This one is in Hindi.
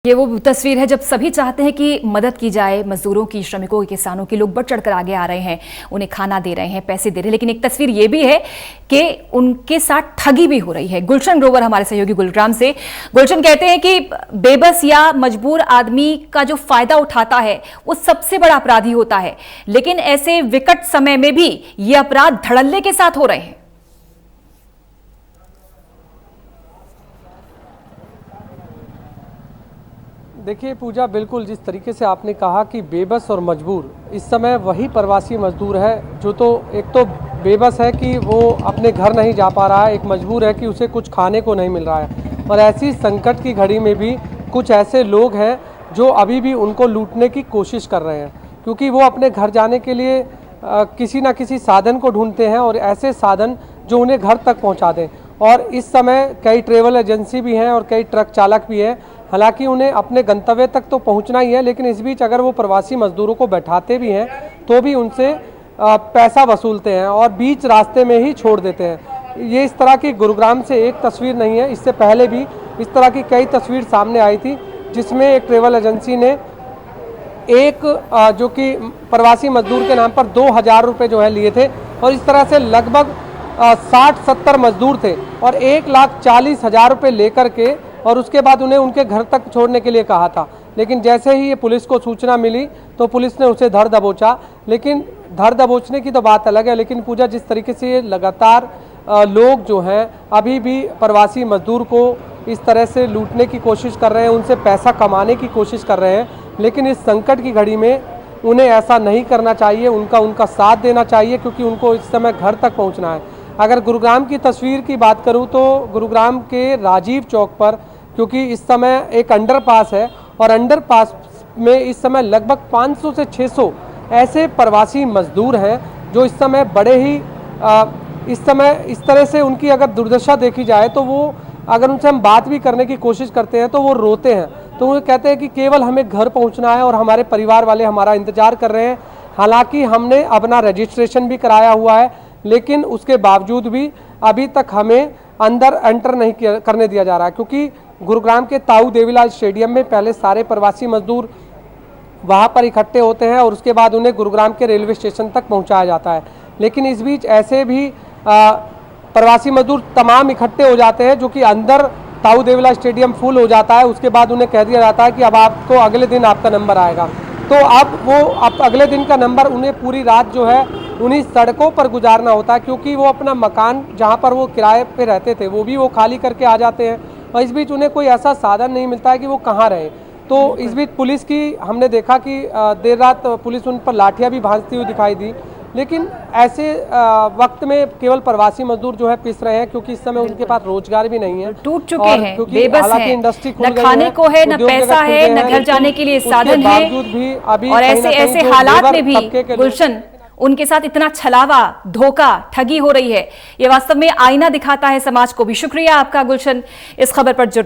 ये वो तस्वीर है जब सभी चाहते हैं कि मदद की जाए, मजदूरों की, श्रमिकों की, किसानों की। लोग बढ़ चढ़कर आगे आ रहे हैं, उन्हें खाना दे रहे हैं, पैसे दे रहे हैं। लेकिन एक तस्वीर ये भी है कि उनके साथ ठगी भी हो रही है। गुलशन ग्रोवर हमारे सहयोगी गुरुग्राम से। गुलशन कहते हैं कि बेबस या मजबूर आदमी का जो फायदा उठाता है वो सबसे बड़ा अपराधी होता है, लेकिन ऐसे विकट समय में भी ये अपराध धड़ल्ले के साथ हो रहे हैं। देखिए पूजा, बिल्कुल जिस तरीके से आपने कहा कि बेबस और मजबूर, इस समय वही प्रवासी मजदूर है जो तो एक तो बेबस है कि वो अपने घर नहीं जा पा रहा है, एक मजबूर है कि उसे कुछ खाने को नहीं मिल रहा है। और ऐसी संकट की घड़ी में भी कुछ ऐसे लोग हैं जो अभी भी उनको लूटने की कोशिश कर रहे हैं, क्योंकि वो अपने घर जाने के लिए किसी न किसी साधन को ढूंढते हैं, और ऐसे साधन जो उन्हें घर तक पहुँचा दें। और इस समय कई ट्रेवल एजेंसी भी हैं और कई ट्रक चालक भी हैं। हालांकि उन्हें अपने गंतव्य तक तो पहुंचना ही है, लेकिन इस बीच अगर वो प्रवासी मजदूरों को बैठाते भी हैं तो भी उनसे पैसा वसूलते हैं और बीच रास्ते में ही छोड़ देते हैं। ये इस तरह की गुरुग्राम से एक तस्वीर नहीं है, इससे पहले भी इस तरह की कई तस्वीर सामने आई थी, जिसमें एक ट्रेवल एजेंसी ने एक जो कि प्रवासी मजदूर के नाम पर 2000 रुपये जो है लिए थे, और इस तरह से लगभग 60-70 मजदूर थे और 1,40,000 रुपये लेकर के, और उसके बाद उन्हें उनके घर तक छोड़ने के लिए कहा था। लेकिन जैसे ही ये पुलिस को सूचना मिली तो पुलिस ने उसे धर दबोचा। लेकिन धर दबोचने की तो बात अलग है, लेकिन पूजा, जिस तरीके से ये लगातार लोग जो हैं अभी भी प्रवासी मजदूर को इस तरह से लूटने की कोशिश कर रहे हैं, उनसे पैसा कमाने की कोशिश कर रहे हैं। लेकिन इस संकट की घड़ी में उन्हें ऐसा नहीं करना चाहिए, उनका साथ देना चाहिए, क्योंकि उनको इस समय घर तक पहुँचना है। अगर गुरुग्राम की तस्वीर की बात करूं तो गुरुग्राम के राजीव चौक पर, क्योंकि इस समय एक अंडरपास है और अंडरपास में इस समय लगभग 500 से 600 ऐसे प्रवासी मजदूर हैं जो इस समय बड़े ही इस समय इस तरह से उनकी अगर दुर्दशा देखी जाए तो वो, अगर उनसे हम बात भी करने की कोशिश करते हैं तो वो रोते हैं। तो वो कहते हैं कि केवल हमें घर पहुंचना है और हमारे परिवार वाले हमारा इंतजार कर रहे हैं। हालांकि हमने अपना रजिस्ट्रेशन भी कराया हुआ है, लेकिन उसके बावजूद भी अभी तक हमें अंदर एंटर नहीं करने दिया जा रहा है, क्योंकि गुरुग्राम के ताऊ देवीलाल स्टेडियम में पहले सारे प्रवासी मजदूर वहां पर इकट्ठे होते हैं और उसके बाद उन्हें गुरुग्राम के रेलवे स्टेशन तक पहुंचाया जाता है। लेकिन इस बीच ऐसे भी प्रवासी मजदूर तमाम इकट्ठे हो जाते हैं, जो कि अंदर ताऊ देवीलाल स्टेडियम फुल हो जाता है। उसके बाद उन्हें कह दिया जाता है कि अब आपको अगले दिन आपका नंबर आएगा। तो अब अगले दिन का नंबर उन्हें पूरी रात जो है उन्हीं सड़कों पर गुजारना होता है, क्योंकि वो अपना मकान जहाँ पर वो किराए पे रहते थे वो भी वो खाली करके आ जाते हैं, और इस बीच उन्हें कोई ऐसा साधन नहीं मिलता है कि वो कहाँ रहे। तो इस बीच पुलिस की हमने देखा कि देर रात पुलिस उन पर लाठियाँ भी भांजती हुई दिखाई दी। लेकिन ऐसे वक्त में केवल प्रवासी मजदूर जो है पिस रहे हैं, क्योंकि इस समय उनके पास रोजगार भी नहीं है, टूट चुके हैं, बेबस हैं, इंडस्ट्री न खाने को है, न पैसा है, न घर जाने के लिए साधन है। और ऐसे हालात में भी गुलशन उनके साथ इतना छलावा, धोखा, ठगी हो रही है। ये वास्तव में आईना दिखाता है समाज को भी। शुक्रिया आपका गुलशन इस खबर पर जुड़ने